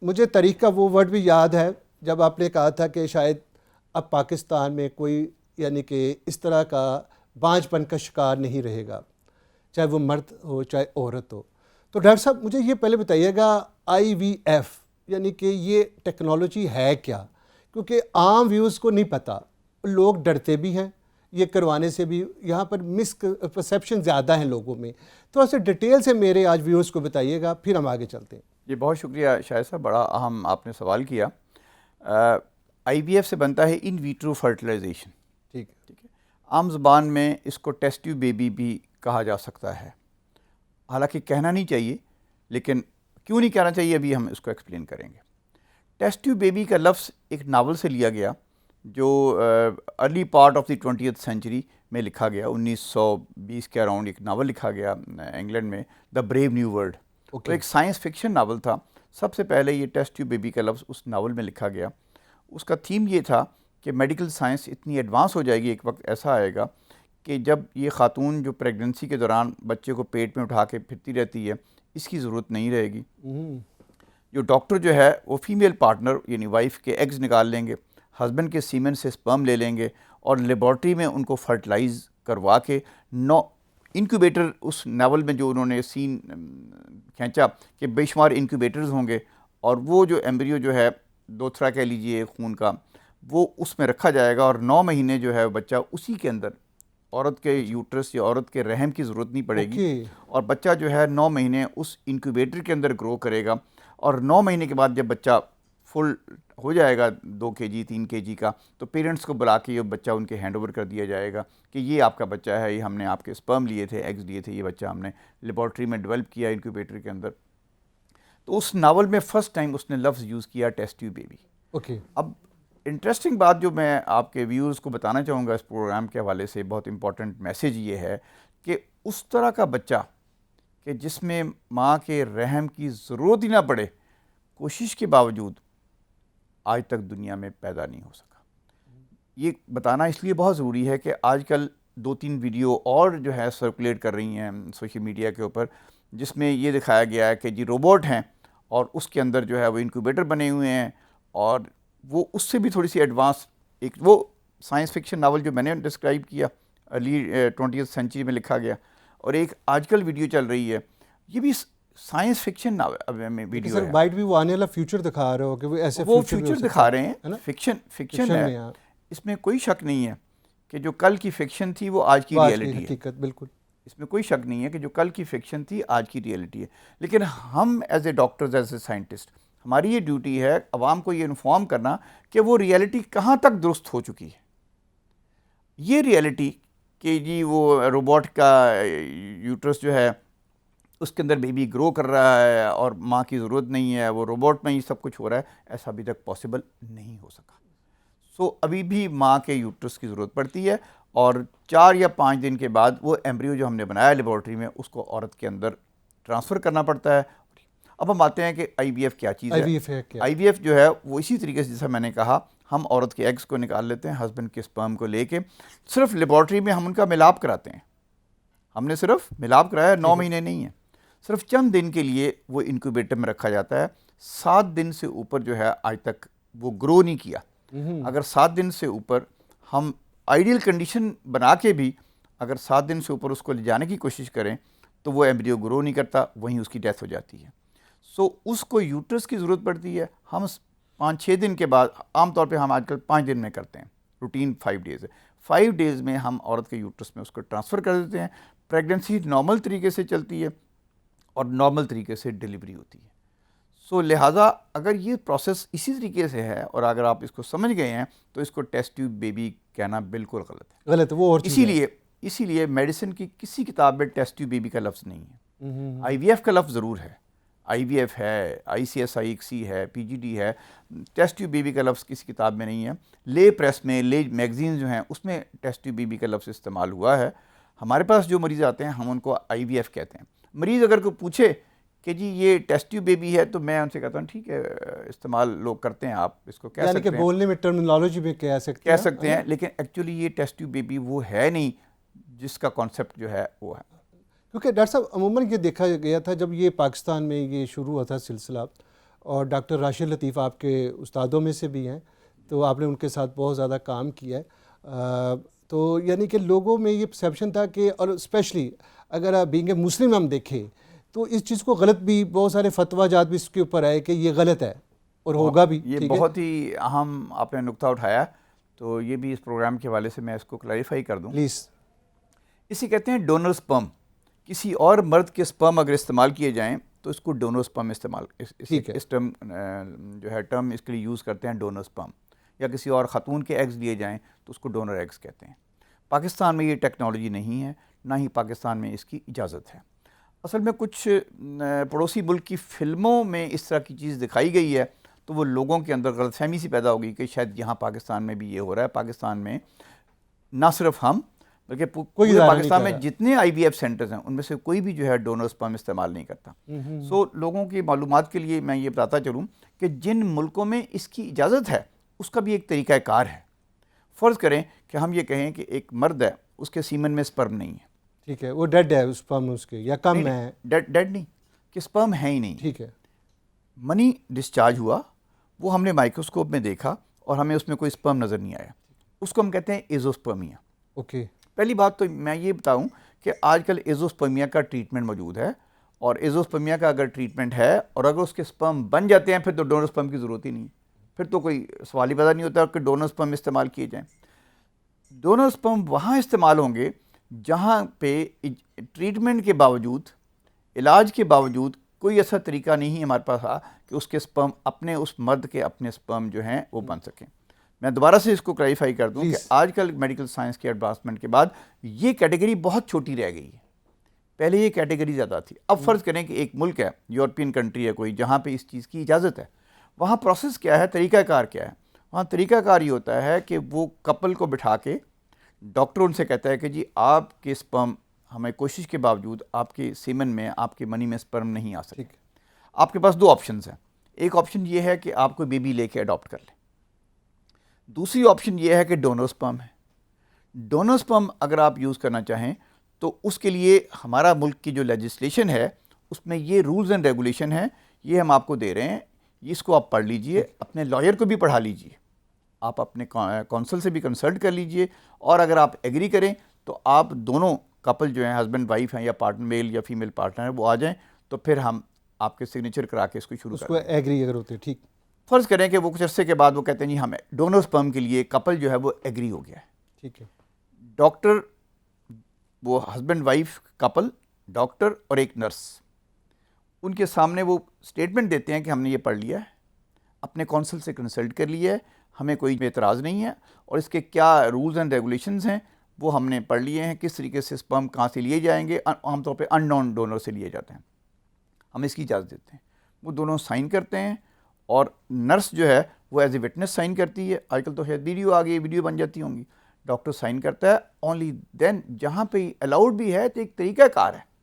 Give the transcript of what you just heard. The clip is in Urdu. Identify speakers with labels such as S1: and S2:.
S1: مجھے طریق کا وہ ورڈ بھی یاد ہے جب آپ نے کہا تھا کہ شاید اب پاکستان میں کوئی یعنی کہ اس طرح کا بانجھ پن کا شکار نہیں رہے گا، چاہے وہ مرد ہو چاہے عورت ہو. تو ڈاکٹر صاحب مجھے یہ پہلے بتائیے گا IVF یعنی کہ یہ ٹیکنالوجی ہے کیا؟ کیونکہ عام ویوز کو نہیں پتہ، لوگ ڈرتے بھی ہیں یہ کروانے سے بھی، یہاں پر مس پرسیپشن زیادہ ہیں لوگوں میں. تھوڑا سا ڈیٹیل سے میرے آج ویوز کو بتائیے گا، پھر ہم آگے چلتے ہیں.
S2: جی بہت شکریہ شاہد صاحب، بڑا اہم آپ نے سوال کیا. IVF سے بنتا ہے ان ویٹرو فرٹیلائزیشن.
S1: ٹھیک
S2: ہے، عام زبان میں اس کو ٹیسٹ ٹیوب بیبی بھی کہا جا سکتا ہے. حالانکہ کہنا نہیں چاہیے، لیکن کیوں نہیں کہنا چاہیے ابھی ہم اس کو ایکسپلین کریں گے. ٹیسٹ ٹیوب بیبی کا لفظ ایک ناول سے لیا گیا جو early part of the 20th century میں لکھا گیا. 1920 کے اراؤنڈ ایک ناول لکھا گیا انگلینڈ میں، دا بریو نیو ورلڈ. تو ایک سائنس فکشن ناول تھا. سب سے پہلے یہ ٹیسٹ ٹیوب بیبی کا لفظ اس ناول میں لکھا گیا. اس کا تھیم یہ تھا کہ میڈیکل سائنس اتنی ایڈوانس ہو جائے گی، ایک وقت ایسا آئے گا کہ جب یہ خاتون جو پریگننسی کے دوران بچے کو پیٹ میں اٹھا کے پھرتی رہتی ہے، اس کی ضرورت نہیں رہے گی. جو ڈاکٹر جو ہے وہ فیمیل پارٹنر یعنی وائف کے ایگز نکال لیں گے، ہسبینڈ کے سیمن سے سپرم لے لیں گے اور لیبارٹری میں ان کو فرٹیلائز کروا کے انکیوبیٹر، اس ناول میں جو انہوں نے سین کھینچا کہ بے شمار انکیوبیٹرز ہوں گے اور وہ جو ایمبریو جو ہے دوتھرا کہہ لیجئے خون کا، وہ اس میں رکھا جائے گا اور 9 مہینے جو ہے بچہ اسی کے اندر، عورت کے یوٹرس یا عورت کے رحم کی ضرورت نہیں پڑے گی اور بچہ جو ہے 9 مہینے اس انکیوبیٹر کے اندر گرو کرے گا. اور 9 مہینے کے بعد جب بچہ فل ہو جائے گا 2 kg 3 kg کا، تو پیرنٹس کو بلا کے یہ بچہ ان کے ہینڈ اوور کر دیا جائے گا کہ یہ آپ کا بچہ ہے، یہ ہم نے آپ کے سپرم لیے تھے، ایگز لیے تھے، یہ بچہ ہم نے لیبارٹری میں ڈیولپ کیا انکیوبیٹر کے اندر. تو اس ناول میں فرسٹ ٹائم اس نے لفظ یوز کیا ٹیسٹ ٹیوب بیبی. اب انٹرسٹنگ بات جو میں آپ کے ویورز کو بتانا چاہوں گا اس پروگرام کے حوالے سے، بہت امپورٹنٹ میسیج یہ ہے کہ اس طرح کا بچہ کہ جس میں ماں کے رحم کی ضرورت ہی نہ پڑے، کوشش کے باوجود آج تک دنیا میں پیدا نہیں ہو سکا. یہ بتانا اس لیے بہت ضروری ہے کہ آج کل 2-3 ویڈیو اور جو ہے سرکولیٹ کر رہی ہیں سوشل میڈیا کے اوپر، جس میں یہ دکھایا گیا ہے کہ جی روبوٹ ہیں اور اس کے اندر جو ہے وہ انکیوبیٹر بنے ہوئے ہیں، اور وہ اس سے بھی تھوڑی سی ایڈوانس ایک وہ سائنس فکشن ناول جو میں نے ڈسکرائب کیا ارلی 20th سینچری میں لکھا گیا، اور ایک آج کل ویڈیو چل رہی ہے، یہ بھی سائنس فکشن میں ویڈیو ہے.
S1: بائٹ بھی وہ آنے والا فیوچر دکھا رہے ہو کہ وہ ایسے
S2: وہ فیوچر دکھا رہے ہیں، فکشن ہے، اس میں کوئی شک نہیں ہے کہ جو کل کی فکشن تھی وہ آج کی ریئلٹی ہے.
S1: بالکل
S2: اس میں کوئی شک نہیں ہے کہ جو کل کی فکشن تھی آج کی ریئلٹی ہے. لیکن ہم as a doctors, as a scientist, ہماری یہ ڈیوٹی ہے عوام کو یہ انفارم کرنا کہ وہ ریئلٹی کہاں تک درست ہو چکی ہے. یہ ریئلٹی کہ جی وہ روبوٹ کا یوٹرس جو ہے اس کے اندر بیبی گرو کر رہا ہے اور ماں کی ضرورت نہیں ہے، وہ روبوٹ میں ہی سب کچھ ہو رہا ہے، ایسا ابھی تک پاسبل نہیں ہو سکا. سو ابھی بھی ماں کے یوٹرس کی ضرورت پڑتی ہے، اور 4 یا 5 دن کے بعد وہ ایمبریو جو ہم نے بنایا لیبارٹری میں اس کو عورت کے اندر ٹرانسفر کرنا پڑتا ہے. اب ہم آتے ہیں کہ IVF کیا چیز ہے. IVF جو ہے وہ اسی طریقے سے جیسا میں نے کہا، ہم عورت کے ایگز کو نکال لیتے ہیں، ہسبینڈ کے سپرم کو لے کے صرف لیبارٹری میں ہم ان کا ملاپ کراتے ہیں. ہم نے صرف ملاپ کرایا، 9 مہینے نہیں ہے، صرف چند دن کے لیے وہ انکیوبیٹر میں رکھا جاتا ہے. 7 دن سے اوپر جو ہے آج تک وہ گرو نہیں کیا. اگر 7 دن سے اوپر ہم آئیڈیل کنڈیشن بنا کے بھی اگر 7 دن سے اوپر اس کو لے جانے کی کوشش کریں تو وہ ایمبریو گرو نہیں کرتا، وہیں اس کی ڈیتھ ہو جاتی ہے. سو اس کو یوٹرس کی ضرورت پڑتی ہے. ہم 5-6 دن کے بعد، عام طور پہ ہم آج کل 5 دن میں کرتے ہیں، روٹین 5 ڈیز ہے. 5 ڈیز میں ہم عورت کے یوٹرس میں اس کو ٹرانسفر کر دیتے ہیں. پریگننسی نارمل طریقے سے چلتی ہے اور نارمل طریقے سے ڈیلیوری ہوتی ہے. سو لہٰذا اگر یہ پروسیس اسی طریقے سے ہے اور اگر آپ اس کو سمجھ گئے ہیں تو اس کو ٹیسٹ ٹیوب بیبی کہنا بالکل غلط ہے.
S1: وہ اور
S2: اسی لیے میڈیسن کی کسی کتاب میں ٹیسٹ ٹیوب بیبی کا لفظ نہیں ہے. IVF کا لفظ ضرور ہے، IVF ہے، ICSI ہے، PGD ہے. ٹیسٹ ٹیوب بیبی کا لفظ کسی کتاب میں نہیں ہے. لے پریس میں، لے میگزین جو ہیں اس میں ٹیسٹ ٹیوب بیبی کا لفظ استعمال ہوا ہے. ہمارے پاس جو مریض آتے ہیں ہم ان کو IVF کہتے ہیں. مریض اگر کوئی پوچھے کہ جی یہ ٹیسٹ ٹیوب بیبی ہے تو میں ان سے کہتا ہوں ٹھیک ہے، استعمال لوگ کرتے ہیں، آپ اس کو کہہ سکتے ہیں،
S1: یعنی کہ بولنے میں ٹرمینالوجی میں کہہ سکتے
S2: ہیں، لیکن ایکچولی یہ ٹیسٹ ٹیوب بیبی وہ ہے نہیں جس کا کانسیپٹ جو ہے وہ ہے.
S1: کیونکہ ڈاکٹر صاحب عموماً یہ دیکھا گیا تھا جب یہ پاکستان میں یہ شروع ہوا تھا سلسلہ، اور ڈاکٹر راشد لطیف آپ کے استادوں میں سے بھی ہیں، تو آپ نے ان کے ساتھ بہت زیادہ کام کیا ہے. تو یعنی کہ لوگوں میں یہ پرسیپشن تھا کہ، اور اسپیشلی اگر بینگ اے مسلم ہم دیکھیں تو اس چیز کو غلط بھی، بہت سارے فتویٰ جات بھی اس کے اوپر آئے کہ یہ غلط ہے اور ہوگا بھی.
S2: یہ بہت ہی اہم آپ نے نقطہ اٹھایا، تو یہ بھی اس پروگرام کے حوالے سے میں اس کو کلیریفائی کر دوں.
S1: پلیز.
S2: اسی کہتے ہیں ڈونر سپرم. کسی اور مرد کے سپرم اگر استعمال کیے جائیں تو اس کو ڈونر سپرم استعمال، اس ٹرم جو ہے ٹرم اس کے لیے یوز کرتے ہیں ڈونر سپرم. یا کسی اور خاتون کے ایگز لیے جائیں تو اس کو ڈونر ایگز کہتے ہیں. پاکستان میں یہ ٹیکنالوجی نہیں ہے، نہ ہی پاکستان میں اس کی اجازت ہے. اصل میں کچھ پڑوسی ملک کی فلموں میں اس طرح کی چیز دکھائی گئی ہے تو وہ لوگوں کے اندر غلط فہمی سی پیدا ہوگی کہ شاید یہاں پاکستان میں بھی یہ ہو رہا ہے. پاکستان میں نہ صرف ہم بلکہ پورے پاکستان میں جتنے آئی وی ایف سینٹرز ہیں ان میں سے کوئی بھی جو ہے ڈونر سپرم استعمال نہیں کرتا. سو لوگوں کی معلومات کے لیے میں یہ بتاتا چلوں کہ جن ملکوں میں اس کی اجازت ہے اس کا بھی ایک طریقہ کار ہے. فرض کریں کہ ہم یہ کہیں کہ ایک مرد ہے، اس کے سیمن میں سپرم نہیں ہے،
S1: ٹھیک ہے، وہ ڈیڈ ہے سپرم اس کے، یا کم ہے،
S2: ڈیڈ نہیں کہ سپرم ہے ہی نہیں،
S1: ٹھیک ہے،
S2: منی ڈسچارج ہوا، وہ ہم نے مائکروسکوپ میں دیکھا اور ہمیں اس میں کوئی سپرم نظر نہیں آیا، اس کو ہم کہتے ہیں ایزوسپرمیا.
S1: اوکے.
S2: پہلی بات تو میں یہ بتاؤں کہ آج کل ایزوسپرمیا کا ٹریٹمنٹ موجود ہے، اور ایزوسپرمیا کا اگر ٹریٹمنٹ ہے اور اگر اس کے سپرم بن جاتے ہیں پھر تو ڈونر سپرم کی ضرورت ہی نہیں ہے، پھر تو کوئی سوال ہی پیدا نہیں ہوتا کہ ڈونر سپرم استعمال کیے جائیں. ڈونر سپرم وہاں استعمال ہوں گے جہاں پہ ٹریٹمنٹ کے باوجود، علاج کے باوجود کوئی ایسا طریقہ نہیں ہمارے پاس کہ اس کے سپرم اپنے اس مرد کے اپنے سپرم جو ہیں وہ بن سکیں. میں دوبارہ سے اس کو کلیریفائی کر دوں کہ آج کل میڈیکل سائنس کے ایڈوانسمنٹ کے بعد یہ کیٹیگری بہت چھوٹی رہ گئی ہے. پہلے یہ کیٹیگری زیادہ تھی. اب فرض کریں کہ ایک ملک ہے، یورپین کنٹری ہے کوئی، جہاں پہ اس چیز کی اجازت ہے، وہاں پروسیس کیا ہے، طریقہ کار کیا ہے؟ وہاں طریقہ کار یہ ہوتا ہے کہ وہ کپل کو بٹھا کے ڈاکٹر ان سے کہتا ہے کہ جی آپ کے سپرم ہمیں کوشش کے باوجود آپ کے سیمن میں، آپ کے منی میں سپرم نہیں آ سکے. آپ کے پاس دو آپشنز ہیں. ایک آپشن یہ ہے کہ آپ کوئی بیبی لے کے اڈاپٹ کر لیں. دوسری آپشن یہ ہے کہ ڈونر سپرم ہے. ڈونر سپرم اگر آپ یوز کرنا چاہیں تو اس کے لیے ہمارا ملک کی جو لیجسلیشن ہے اس میں یہ رولز اینڈ ریگولیشن ہیں، یہ ہم آپ کو دے رہے ہیں. اس کو آپ پڑھ لیجئے، اپنے لائر کو بھی پڑھا لیجئے، آپ اپنے کونسل سے بھی کنسلٹ کر لیجئے، اور اگر آپ ایگری کریں تو آپ دونوں کپل جو ہیں، ہسبینڈ وائف ہیں یا پارٹنر میل یا فیمیل پارٹنر ہیں، وہ آ جائیں تو پھر ہم آپ کے سگنیچر کرا کے اس کو شروع کریں.
S1: اس کو ایگری اگر ہوتے، ٹھیک.
S2: فرض کریں کہ وہ کچھ عرصے کے بعد وہ کہتے ہیں جی ہمیں ڈونر سپرم کے لیے کپل جو ہے وہ ایگری ہو گیا ہے.
S1: ٹھیک ہے.
S2: ڈاکٹر، وہ ہسبینڈ وائف کپل، ڈاکٹر اور ایک نرس، ان کے سامنے وہ اسٹیٹمنٹ دیتے ہیں کہ ہم نے یہ پڑھ لیا ہے، اپنے کونسل سے کنسلٹ کر لیا ہے، ہمیں کوئی اعتراض نہیں ہے، اور اس کے کیا رولز اینڈ ریگولیشنز ہیں وہ ہم نے پڑھ لیے ہیں، کس طریقے سے سپرم کہاں سے لیے جائیں گے. عام طور پہ ان نون ڈونر سے لیے جاتے ہیں، ہم اس کی اجازت دیتے ہیں. وہ دونوں سائن کرتے ہیں، اور نرس جو ہے وہ ایز اے وٹنس سائن کرتی ہے. آج کل تو شاید ویڈیو آ گئی، ویڈیو بن جاتی ہوں گی. ڈاکٹر سائن کرتا ہے. اونلی دین جہاں پہ الاؤڈ بھی ہے تو ایک طریقہ کار ہے